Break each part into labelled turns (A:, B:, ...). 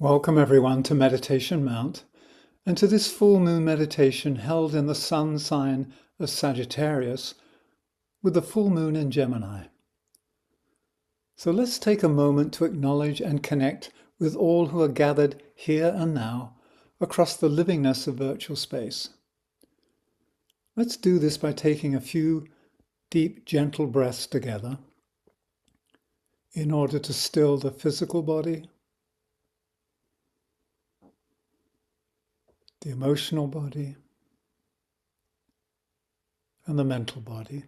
A: Welcome everyone to Meditation Mount and to this full moon meditation held in the sun sign of Sagittarius with the full moon in Gemini. So let's take a moment to acknowledge and connect with all who are gathered here and now across the livingness of virtual space. Let's do this by taking a few deep, gentle breaths together in order to still the physical body, the emotional body, and the mental body,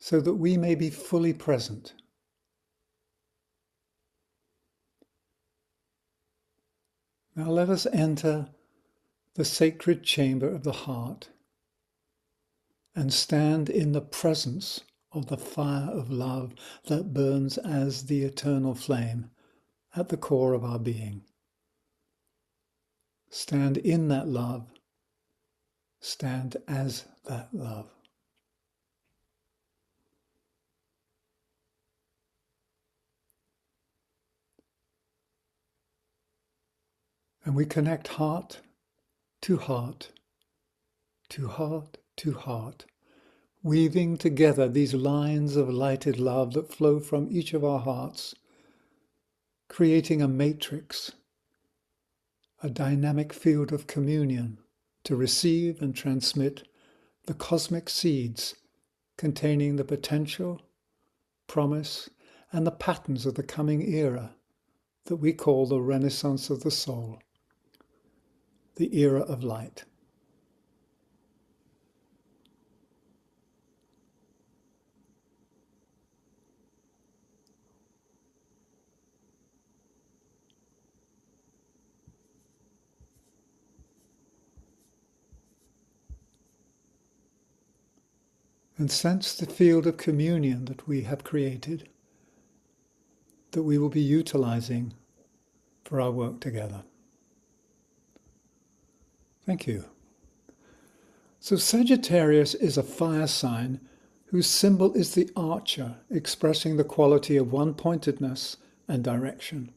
A: so that we may be fully present. Now let us enter the sacred chamber of the heart and stand in the presence of the fire of love that burns as the eternal flame at the core of our being. Stand in that love. Stand as that love. And we connect heart to heart, to heart to heart, weaving together these lines of lighted love that flow from each of our hearts, creating a matrix, a dynamic field of communion to receive and transmit the cosmic seeds containing the potential, promise, and the patterns of the coming era that we call the Renaissance of the soul, the era of light. And sense the field of communion that we have created, that we will be utilizing for our work together. Thank you. So Sagittarius is a fire sign whose symbol is the archer, expressing the quality of one-pointedness and direction.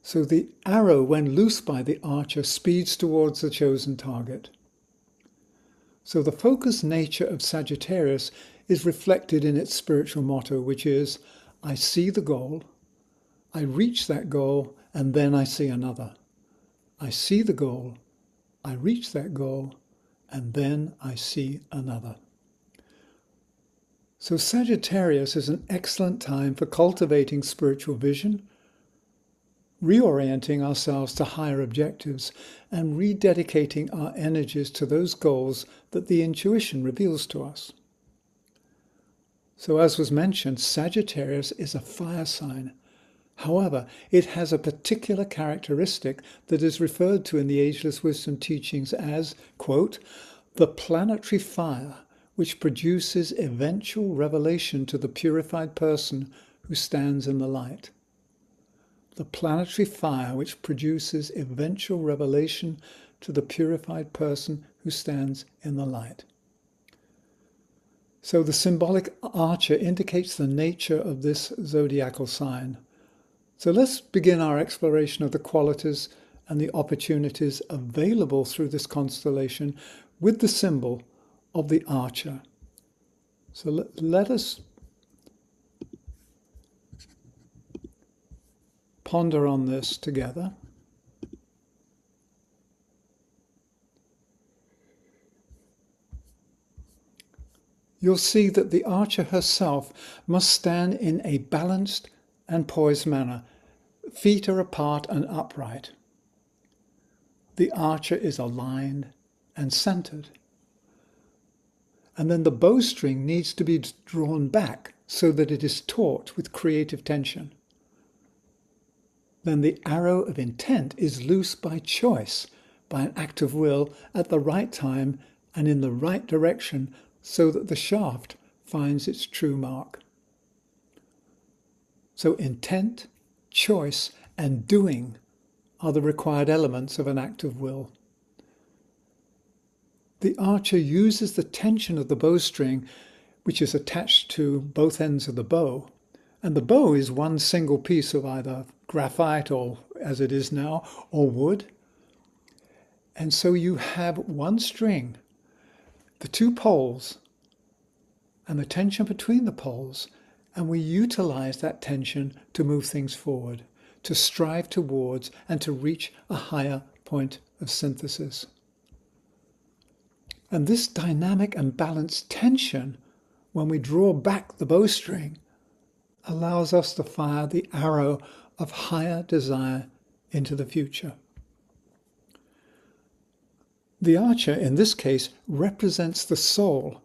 A: So the arrow, when loosed by the archer, speeds towards the chosen target. So the focused nature of Sagittarius is reflected in its spiritual motto, which is, I see the goal, I reach that goal, and then I see another. I see the goal, I reach that goal, and then I see another. So Sagittarius is an excellent time for cultivating spiritual vision, reorienting ourselves to higher objectives, and rededicating our energies to those goals that the intuition reveals to us. So as was mentioned, Sagittarius is a fire sign. However, it has a particular characteristic that is referred to in the Ageless Wisdom teachings as, quote, the planetary fire which produces eventual revelation to the purified person who stands in the light. The planetary fire which produces eventual revelation to the purified person who stands in the light. So the symbolic archer indicates the nature of this zodiacal sign. So let's begin our exploration of the qualities and the opportunities available through this constellation with the symbol of the archer. So let us ponder on this together. You'll see that the archer herself must stand in a balanced and poised manner. Feet are apart and upright. The archer is aligned and centered. And then the bowstring needs to be drawn back so that it is taut with creative tension. Then the arrow of intent is loose by choice, by an act of will at the right time and in the right direction so that the shaft finds its true mark. So intent, choice, and doing are the required elements of an act of will. The archer uses the tension of the bowstring, which is attached to both ends of the bow, And the bow is one single piece of either graphite, or as it is now, or wood. And so you have one string, the two poles, and the tension between the poles, and we utilize that tension to move things forward, to strive towards and to reach a higher point of synthesis. And this dynamic and balanced tension, when we draw back the bowstring, allows us to fire the arrow of higher desire into the future. The archer, in this case, represents the soul,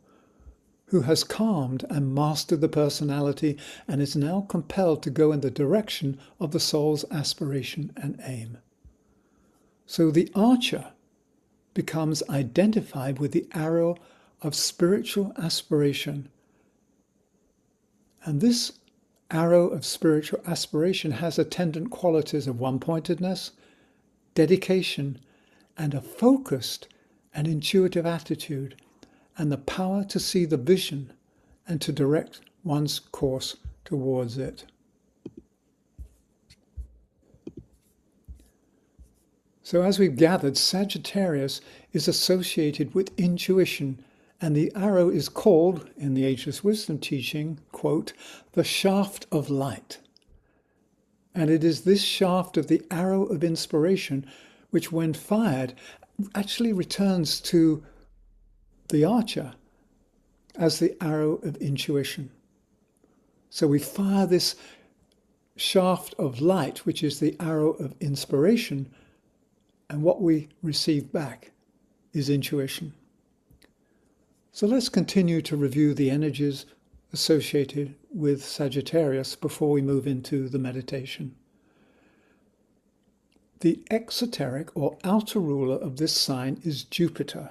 A: who has calmed and mastered the personality and is now compelled to go in the direction of the soul's aspiration and aim. So the archer becomes identified with the arrow of spiritual aspiration. And this arrow of spiritual aspiration has attendant qualities of one-pointedness, dedication, and a focused and intuitive attitude, and the power to see the vision and to direct one's course towards it. So as we've gathered, Sagittarius is associated with intuition, and the arrow is called, in the Ageless Wisdom teaching, quote, the shaft of light. And it is this shaft of the arrow of inspiration which, when fired, actually returns to the archer as the arrow of intuition. So we fire this shaft of light, which is the arrow of inspiration, and what we receive back is intuition. So let's continue to review the energies associated with Sagittarius before we move into the meditation. The exoteric or outer ruler of this sign is Jupiter.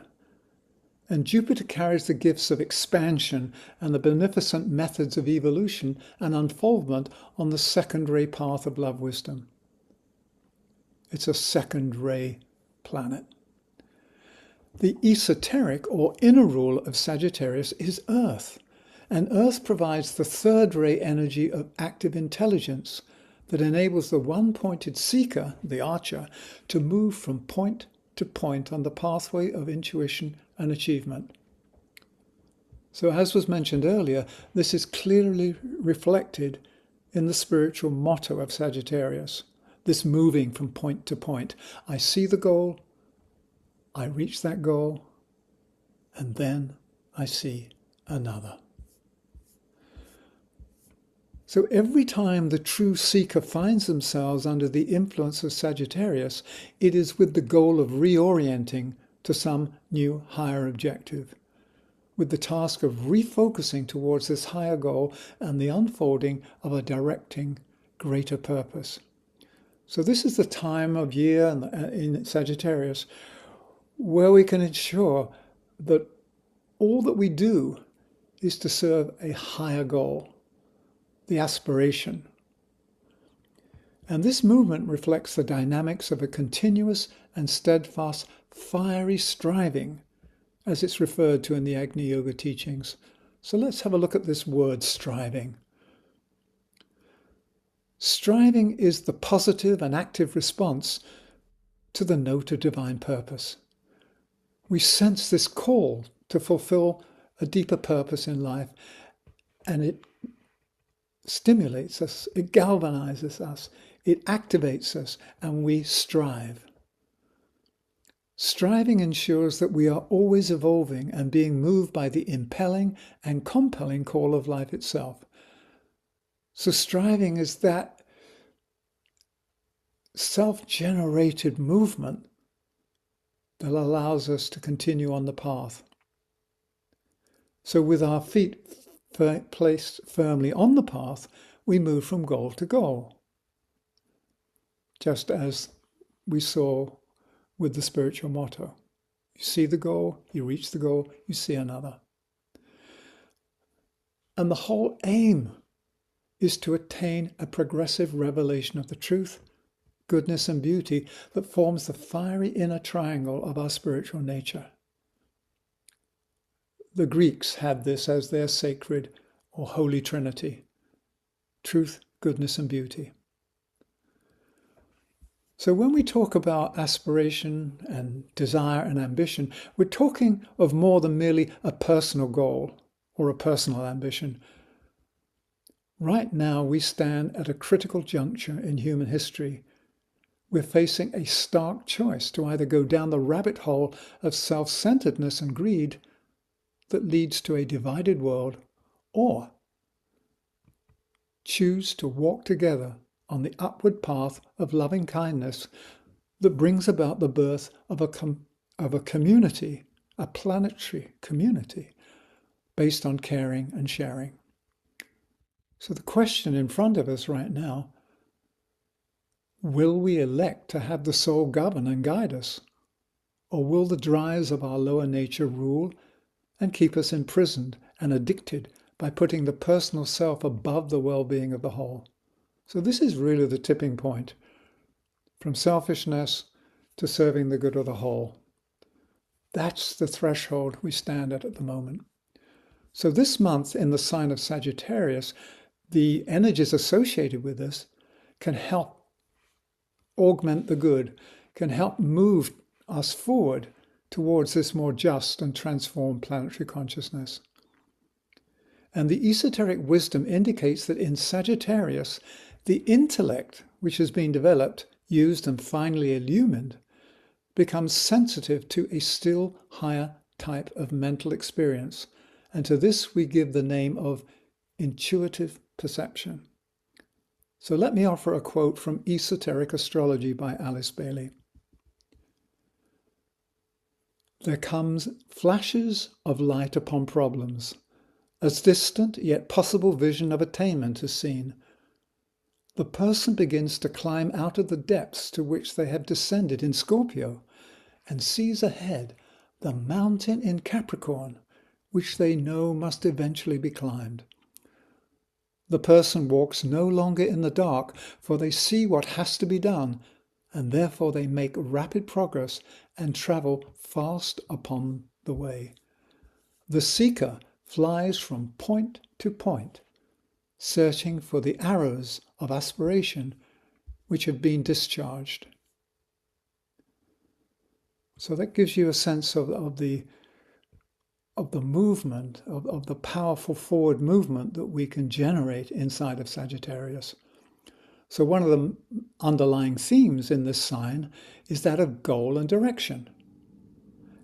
A: And Jupiter carries the gifts of expansion and the beneficent methods of evolution and unfoldment on the second ray path of love wisdom. It's a second ray planet. The esoteric or inner ruler of Sagittarius is Earth. And Earth provides the third ray energy of active intelligence that enables the one-pointed seeker, the archer, to move from point to point on the pathway of intuition and achievement. So as was mentioned earlier, this is clearly reflected in the spiritual motto of Sagittarius, this moving from point to point. I see the goal, I reach that goal, and then I see another. So every time the true seeker finds themselves under the influence of Sagittarius, it is with the goal of reorienting to some new higher objective, with the task of refocusing towards this higher goal and the unfolding of a directing greater purpose. So this is the time of year in Sagittarius where we can ensure that all that we do is to serve a higher goal, the aspiration. And this movement reflects the dynamics of a continuous and steadfast fiery striving, as it's referred to in the Agni Yoga teachings. So let's have a look at this word, striving. Striving is the positive and active response to the note of divine purpose. We sense this call to fulfill a deeper purpose in life, and it stimulates us, it galvanizes us, it activates us, and we strive. Striving ensures that we are always evolving and being moved by the impelling and compelling call of life itself. So striving is that self-generated movement that allows us to continue on the path. So with our feet placed firmly on the path, we move from goal to goal. Just as we saw with the spiritual motto. You see the goal, you reach the goal, you see another. And the whole aim is to attain a progressive revelation of the truth, goodness, and beauty that forms the fiery inner triangle of our spiritual nature. The Greeks had this as their sacred or holy trinity. truth, goodness, and beauty. So when we talk about aspiration and desire and ambition, we're talking of more than merely a personal goal or a personal ambition. Right now, we stand at a critical juncture in human history. We're facing a stark choice to either go down the rabbit hole of self-centeredness and greed that leads to a divided world, or choose to walk together on the upward path of loving kindness that brings about the birth of a community, a planetary community, based on caring and sharing. So the question in front of us right now, will we elect to have the soul govern and guide us? Or will the drives of our lower nature rule and keep us imprisoned and addicted by putting the personal self above the well-being of the whole? So this is really the tipping point, from selfishness to serving the good of the whole. That's the threshold we stand at the moment. So this month in the sign of Sagittarius, the energies associated with this can help augment the good, can help move us forward towards this more just and transformed planetary consciousness. And the esoteric wisdom indicates that in Sagittarius, the intellect, which has been developed, used, and finally illumined, becomes sensitive to a still higher type of mental experience. And to this we give the name of intuitive perception. So let me offer a quote from Esoteric Astrology by Alice Bailey. There comes flashes of light upon problems. As distant yet possible vision of attainment is seen. The person begins to climb out of the depths to which they have descended in Scorpio and sees ahead the mountain in Capricorn, which they know must eventually be climbed. The person walks no longer in the dark, for they see what has to be done, and therefore they make rapid progress and travel fast upon the way. The seeker flies from point to point, searching for the arrows of aspiration which have been discharged. So that gives you a sense of the movement, of the powerful forward movement that we can generate inside of Sagittarius. So one of the underlying themes in this sign is that of goal and direction,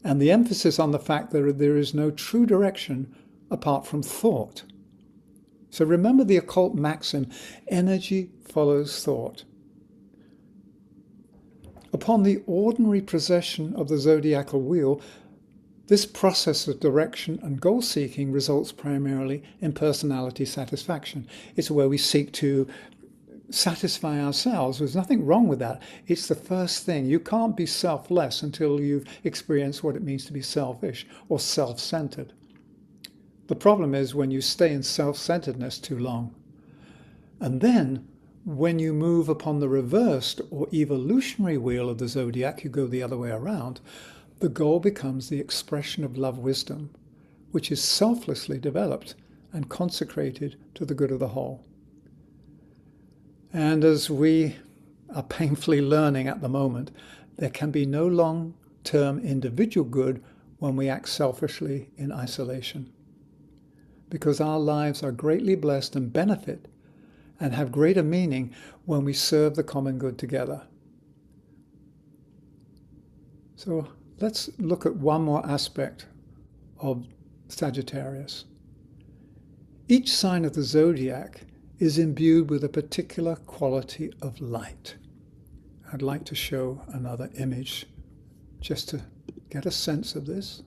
A: and the emphasis on the fact that there is no true direction apart from thought. So remember the occult maxim, energy follows thought. Upon the ordinary procession of the zodiacal wheel, this process of direction and goal-seeking results primarily in personality satisfaction. It's where we seek to satisfy ourselves. There's nothing wrong with that. It's the first thing. You can't be selfless until you've experienced what it means to be selfish or self-centered. The problem is when you stay in self-centeredness too long. And then, when you move upon the reversed or evolutionary wheel of the zodiac, you go the other way around, the goal becomes the expression of love wisdom, which is selflessly developed and consecrated to the good of the whole. And as we are painfully learning at the moment, there can be no long-term individual good when we act selfishly in isolation, because our lives are greatly blessed and benefit and have greater meaning when we serve the common good together. So let's look at one more aspect of Sagittarius. Each sign of the zodiac is imbued with a particular quality of light. I'd like to show another image just to get a sense of this.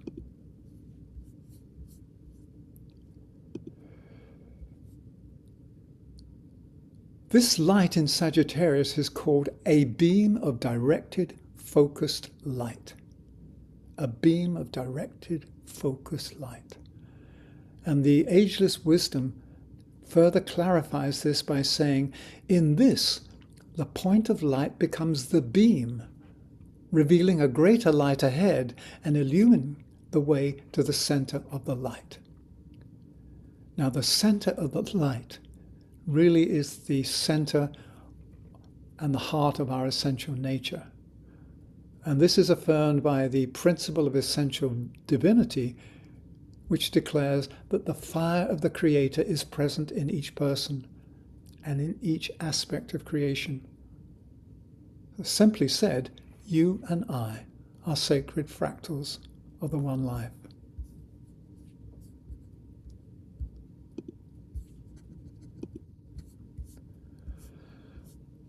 A: This light in Sagittarius is called a beam of directed, focused light. A beam of directed, focused light. And the ageless wisdom further clarifies this by saying, in this, the point of light becomes the beam, revealing a greater light ahead and illumining the way to the center of the light. Now, the center of the light really is the center and the heart of our essential nature. And this is affirmed by the principle of essential divinity, which declares that the fire of the Creator is present in each person and in each aspect of creation. Simply said, you and I are sacred fractals of the one life.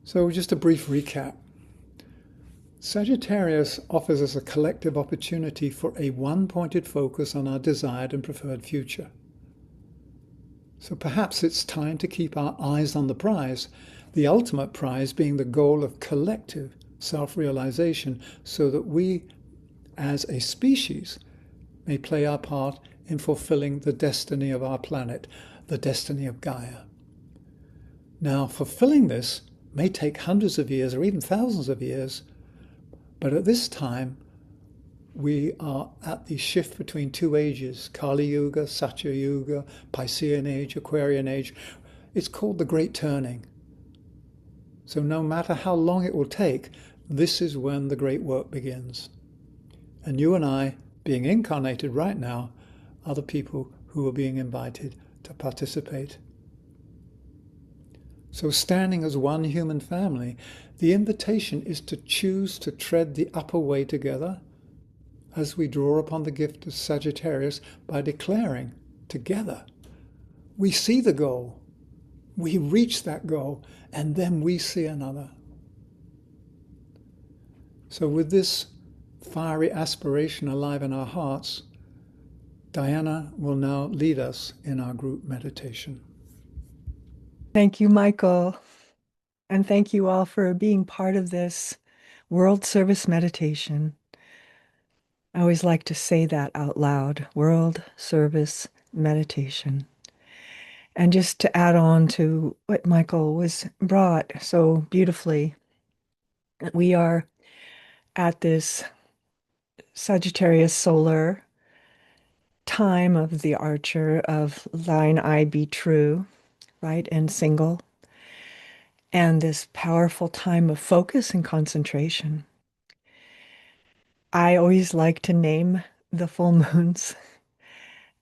A: So just a brief recap. Sagittarius offers us a collective opportunity for a one-pointed focus on our desired and preferred future. So perhaps it's time to keep our eyes on the prize, the ultimate prize being the goal of collective self-realization, so that we, as a species, may play our part in fulfilling the destiny of our planet, the destiny of Gaia. Now, fulfilling this may take hundreds of years or even thousands of years, but at this time, we are at the shift between two ages, Kali Yuga, Satya Yuga, Piscean Age, Aquarian Age. It's called the Great Turning. So no matter how long it will take, this is when the great work begins. And you and I, being incarnated right now, are the people who are being invited to participate. So standing as one human family, the invitation is to choose to tread the upper way together as we draw upon the gift of Sagittarius by declaring together, we see the goal, we reach that goal, and then we see another. So with this fiery aspiration alive in our hearts, Diana will now lead us in our group meditation.
B: Thank you, Michael. And thank you all for being part of this World Service Meditation. I always like to say that out loud, World Service Meditation. And just to add on to what Michael was brought so beautifully, we are at this Sagittarius solar time of the Archer of thine eye be true, right? And single. And this powerful time of focus and concentration. I always like to name the full moons.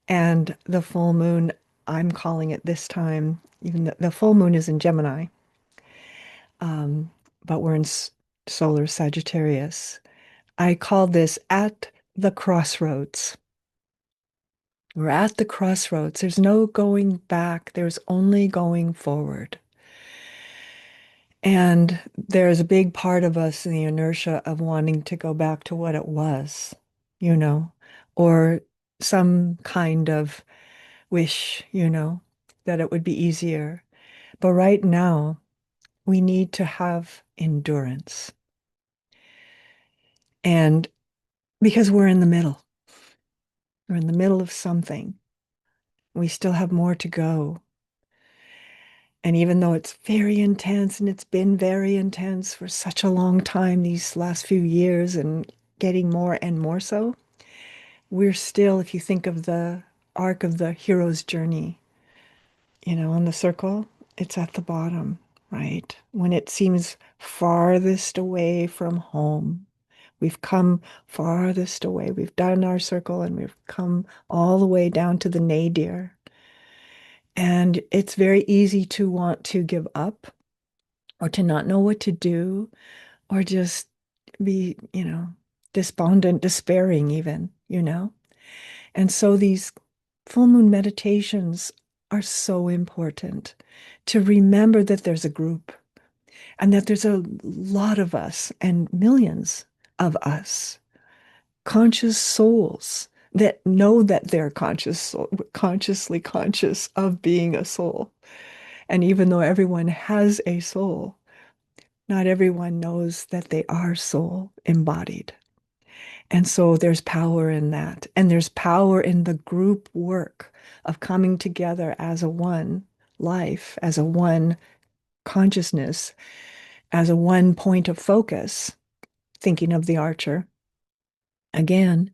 B: And the full moon, I'm calling it this time, even the full moon is in Gemini, but we're in solar Sagittarius. I call this at the crossroads. We're at the crossroads. There's no going back. There's only going forward. And there's a big part of us in the inertia of wanting to go back to what it was, or some kind of wish, that it would be easier. But right now, we need to have endurance. And because we're in the middle of something, we still have more to go. And even though it's very intense, and it's been very intense for such a long time, these last few years, and getting more and more so, we're still, if you think of the arc of the hero's journey, on the circle, it's at the bottom, right? When it seems farthest away from home. We've come farthest away. We've done our circle and we've come all the way down to the nadir. And it's very easy to want to give up or to not know what to do or just be, despondent, despairing even. And so these full moon meditations are so important to remember that there's a group and that there's a lot of us and millions of us, conscious souls that know that they're consciously conscious of being a soul. And even though everyone has a soul, not everyone knows that they are soul embodied. And so there's power in that. And there's power in the group work of coming together as a one life, as a one consciousness, as a one point of focus, thinking of the Archer, again,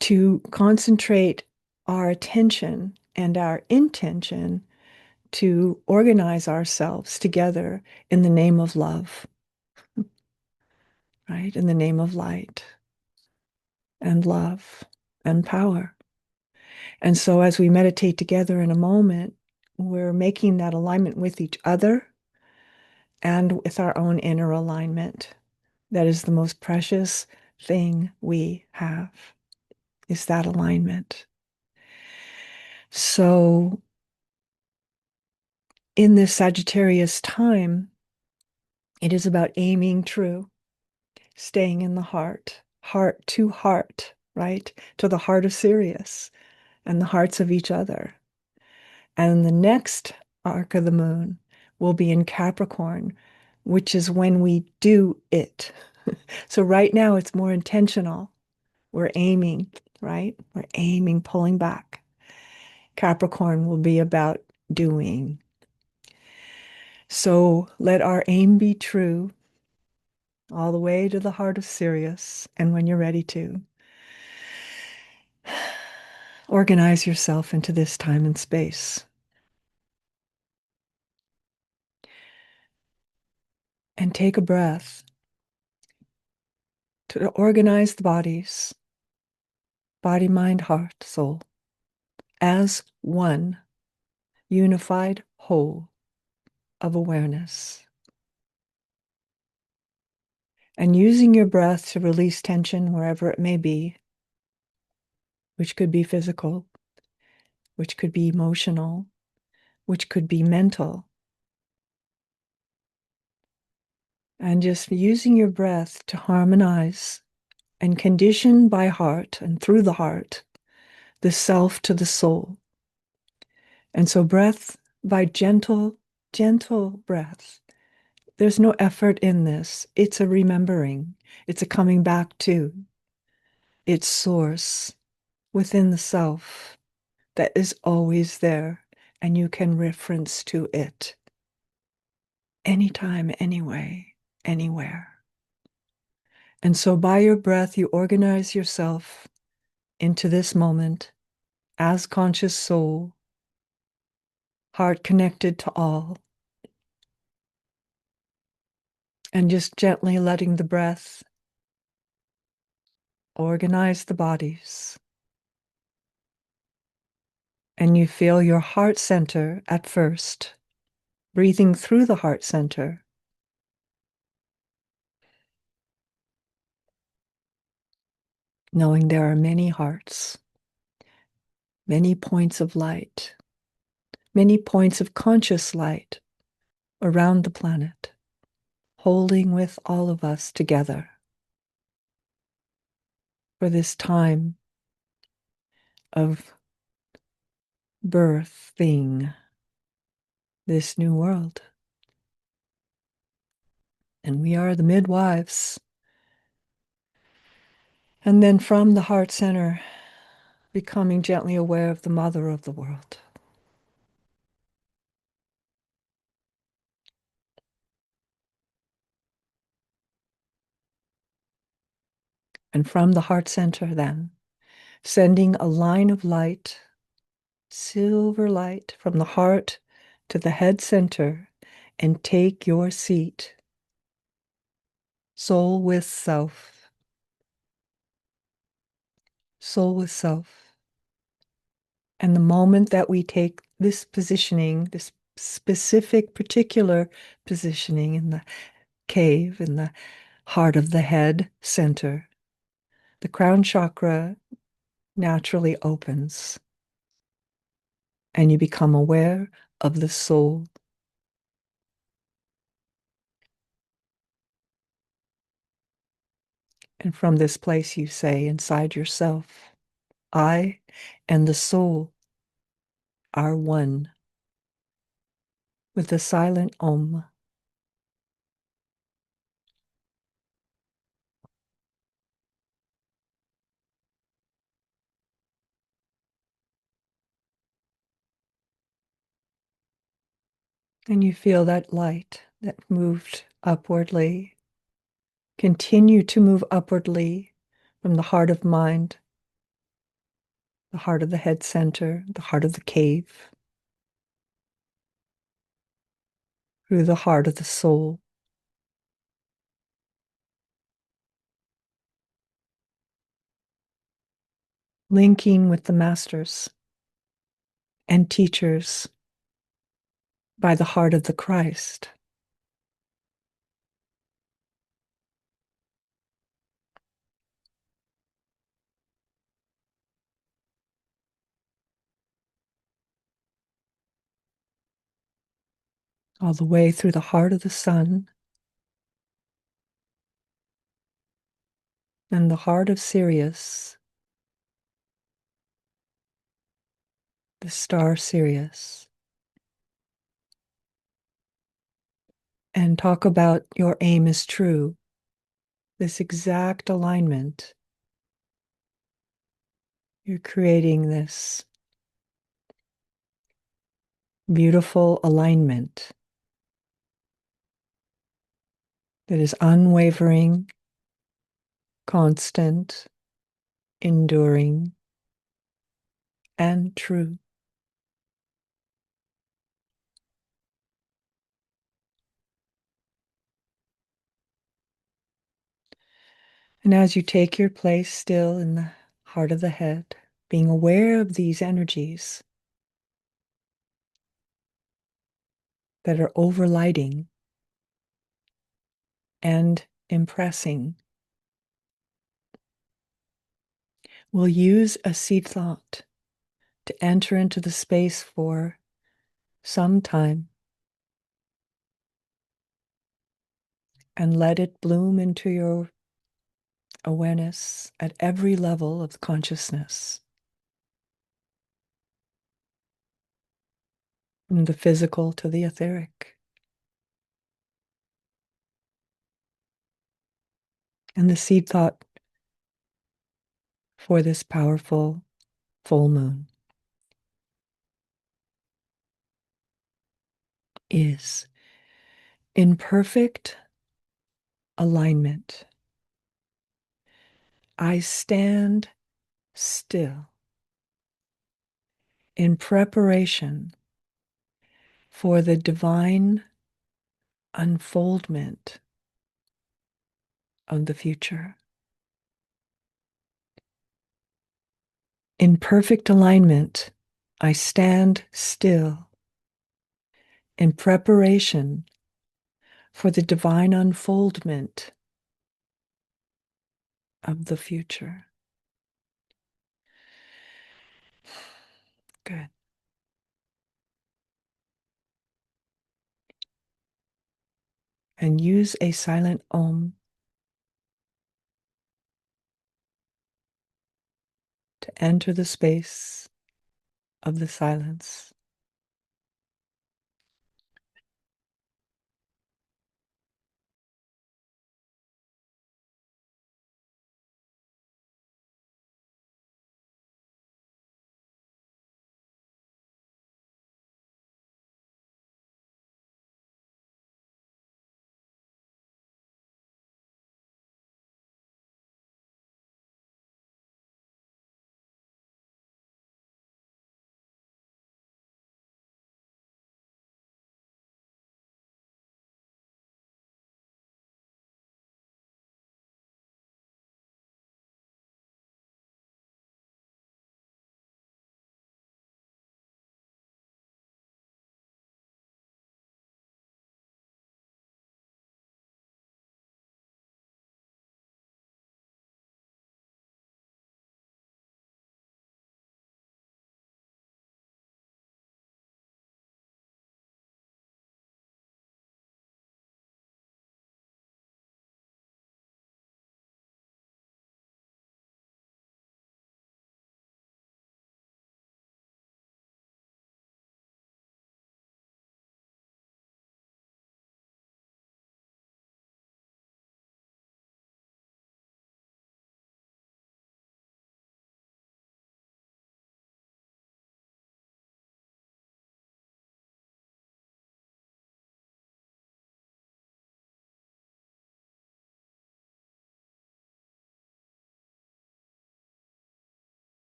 B: to concentrate our attention and our intention to organize ourselves together in the name of love, right? In the name of light and love and power. And so as we meditate together in a moment, we're making that alignment with each other and with our own inner alignment. That is the most precious thing we have, is that alignment. So in this Sagittarius time, it is about aiming true, staying in the heart, heart to heart, right? To the heart of Sirius and the hearts of each other. And the next arc of the moon will be in Capricorn, which is when we do it. So right now it's more intentional. We're aiming, right? We're aiming, pulling back. Capricorn will be about doing. So let our aim be true all the way to the heart of Sirius. And when you're ready to, organize yourself into this time and space. And take a breath to organize the bodies, body, mind, heart, soul, as one unified whole of awareness. And using your breath to release tension wherever it may be, which could be physical, which could be emotional, which could be mental. And just using your breath to harmonize and condition by heart and through the heart, the self to the soul. And so breath by gentle, gentle breath. There's no effort in this. It's a remembering. It's a coming back to its source within the self that is always there, and you can reference to it anytime, anyway, anywhere. And so by your breath, you organize yourself into this moment as conscious soul, heart connected to all, and just gently letting the breath organize the bodies. And you feel your heart center at first, breathing through the heart center. Knowing there are many hearts, many points of light, many points of conscious light around the planet, holding with all of us together for this time of birthing this new world. And we are the midwives. And then from the heart center, becoming gently aware of the mother of the world. And from the heart center then, sending a line of light, silver light, from the heart to the head center, and take your seat, soul with self, soul with self. And the moment that we take this positioning, this specific, particular positioning in the cave, in the heart of the head center, the crown chakra naturally opens and you become aware of the soul. And from this place, you say inside yourself, I and the soul are one, with the silent Om. And you feel that light that moved upwardly, continue to move upwardly from the heart of mind, the heart of the head center, the heart of the cave, through the heart of the soul, linking with the masters and teachers by the heart of the Christ. All the way through the heart of the sun and the heart of Sirius, the star Sirius. And talk about your aim is true, this exact alignment. You're creating this beautiful alignment that is unwavering, constant, enduring, and true. And as you take your place still in the heart of the head, being aware of these energies that are overlighting and impressing, we'll use a seed thought to enter into the space for some time and let it bloom into your awareness at every level of consciousness, from the physical to the etheric. And the seed thought for this powerful full moon is in perfect alignment. I stand still in preparation for the divine unfoldment of the future. In perfect alignment, I stand still in preparation for the divine unfoldment of the future. Good. And use a silent Om to enter the space of the silence.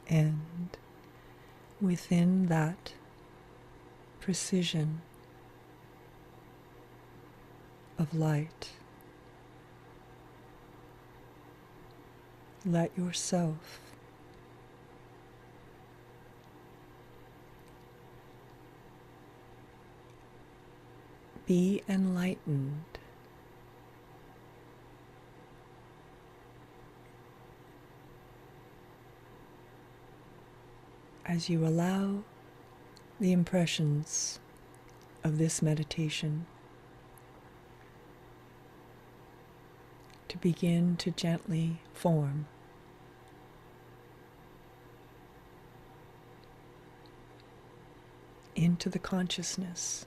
B: And within that precision of light, let yourself be enlightened as you allow the impressions of this meditation to begin to gently form into the consciousness.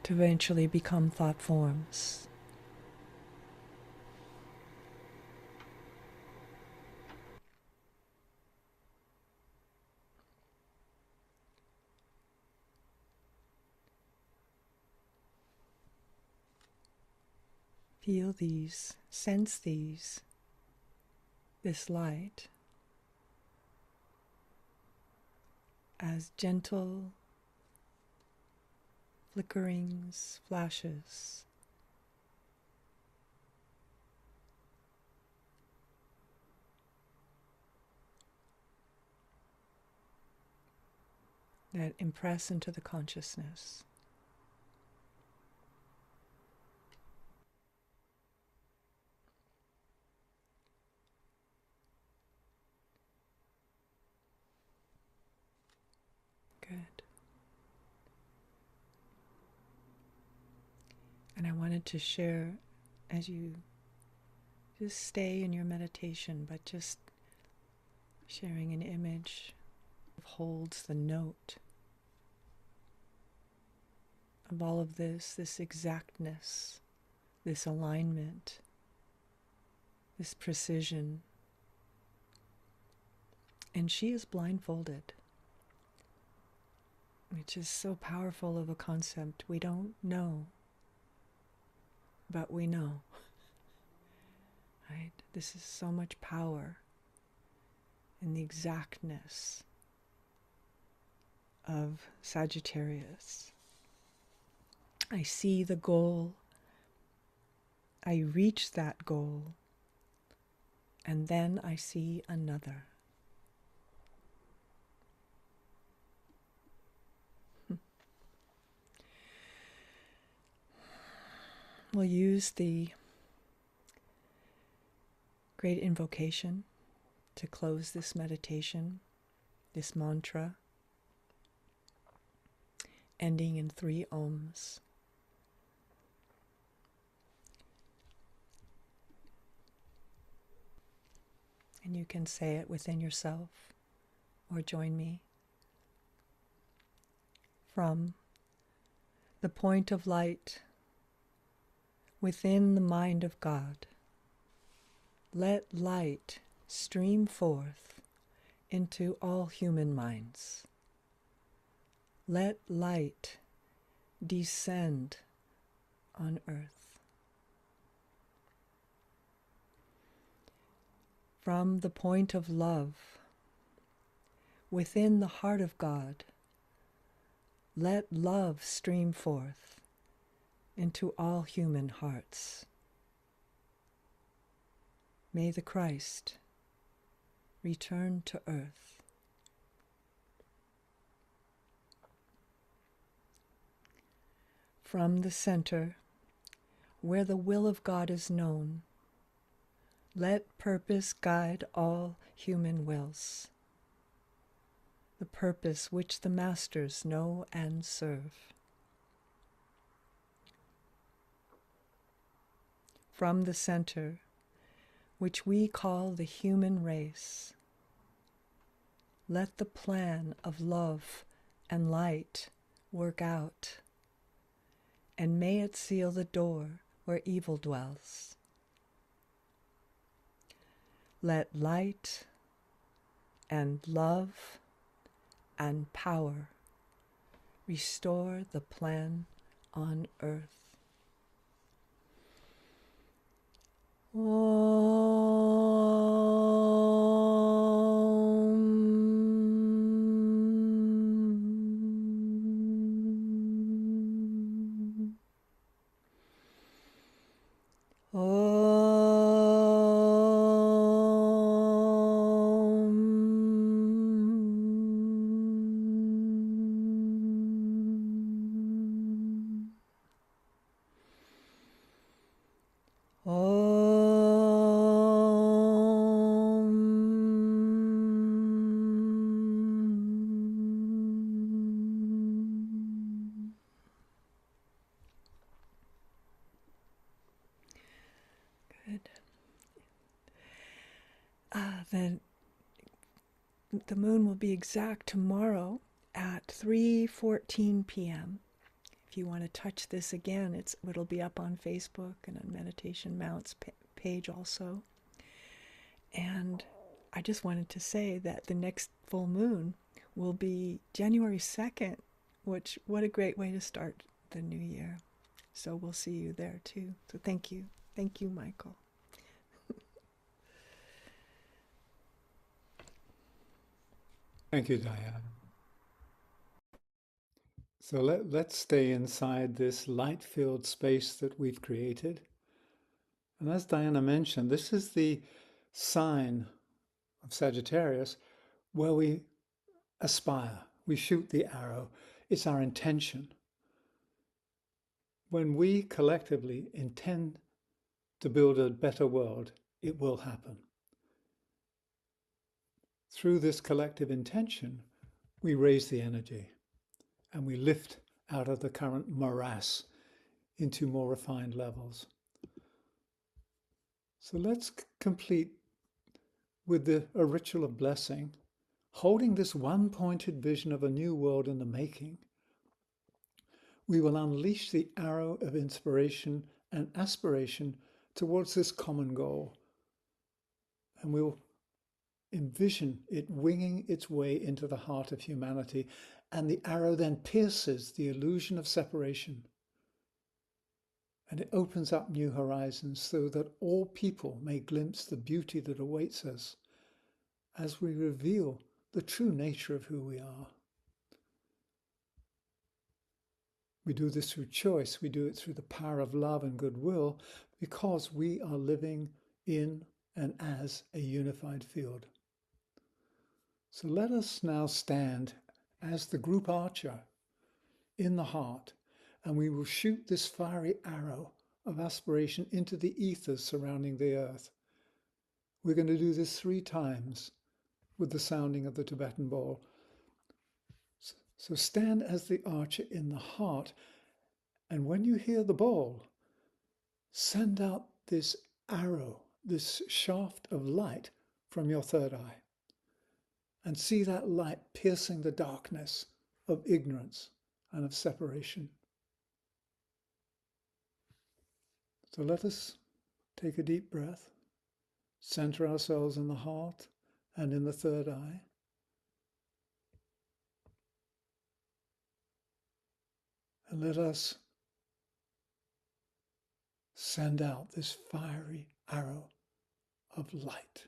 B: To eventually become thought forms. Feel these, sense these, this light as gentle flickerings, flashes. That impress into the consciousness. Good. And I wanted to share, as you just stay in your meditation, but just sharing an image holds the note of all of this exactness, this alignment, this precision. And she is blindfolded, which is so powerful of a concept. We don't know, but we know. Right? This is so much power in the exactness of Sagittarius. I see the goal, I reach that goal, and then I see another. We'll use the great invocation to close this meditation, this mantra, ending in 3 ohms. And you can say it within yourself or join me. From the point of light within the mind of God, let light stream forth into all human minds. Let light descend on earth. From the point of love within the heart of God, let love stream forth into all human hearts. May the Christ return to earth. From the center, where the will of God is known, let purpose guide all human wills, the purpose which the masters know and serve. From the center, which we call the human race, let the plan of love and light work out, and may it seal the door where evil dwells. Let light and love and power restore the plan on earth. Good. Then the moon will be exact tomorrow at 3:14 p.m. If you want to touch this again, it'll be up on Facebook and on Meditation Mounts page also. And I just wanted to say that the next full moon will be January 2nd, which, what a great way to start the new year. So we'll see you there too. So thank you. Thank you, Michael.
A: Thank you, Diana. So let's stay inside this light-filled space that we've created. And as Diana mentioned, this is the sign of Sagittarius where we aspire, we shoot the arrow. It's our intention. When we collectively intend to build a better world, it will happen. Through this collective intention, we raise the energy and we lift out of the current morass into more refined levels. So let's complete with a ritual of blessing, holding this one-pointed vision of a new world in the making. We will unleash the arrow of inspiration and aspiration towards this common goal. And we'll envision it winging its way into the heart of humanity, and the arrow then pierces the illusion of separation. And it opens up new horizons so that all people may glimpse the beauty that awaits us as we reveal the true nature of who we are. We do this through choice. We do it through the power of love and goodwill because we are living in and as a unified field. So let us now stand as the group archer in the heart, and we will shoot this fiery arrow of aspiration into the ethers surrounding the earth. We're going to do this 3 times with the sounding of the Tibetan bell. So stand as the archer in the heart, and when you hear the bell, send out this arrow, this shaft of light from your third eye, and see that light piercing the darkness of ignorance and of separation. So let us take a deep breath, center ourselves in the heart and in the third eye. And let us send out this fiery arrow of light.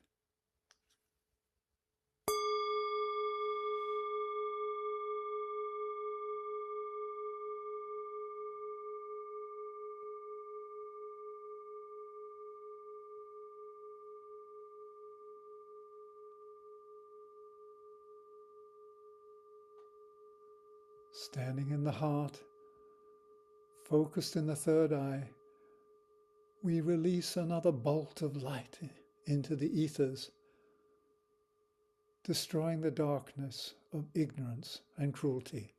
A: Standing in the heart, focused in the third eye, we release another bolt of light into the ethers, destroying the darkness of ignorance and cruelty.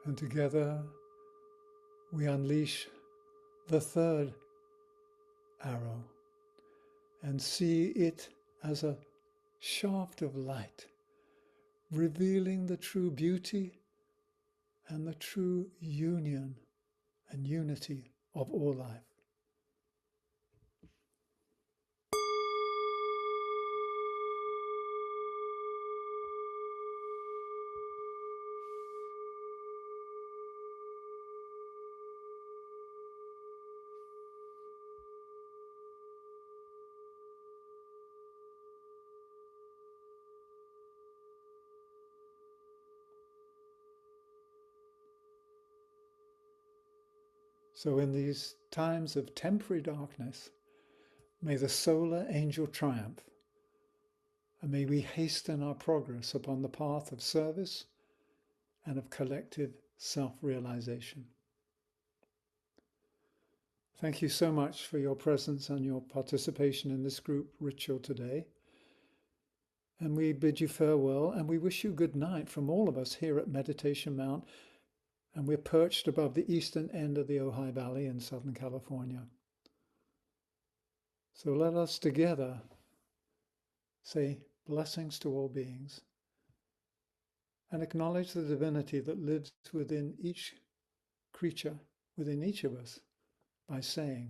A: And together we unleash the third arrow and see it as a shaft of light, revealing the true beauty and the true union and unity of all life. So in these times of temporary darkness, may the solar angel triumph, and may we hasten our progress upon the path of service and of collective self-realization. Thank you so much for your presence and your participation in this group ritual today. And we bid you farewell, and we wish you good night from all of us here at Meditation Mount. And we're perched above the eastern end of the Ojai Valley in Southern California. So let us together say blessings to all beings and acknowledge the divinity that lives within each creature, within each of us, by saying,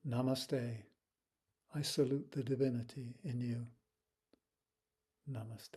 A: Namaste. I salute the divinity in you. Namaste.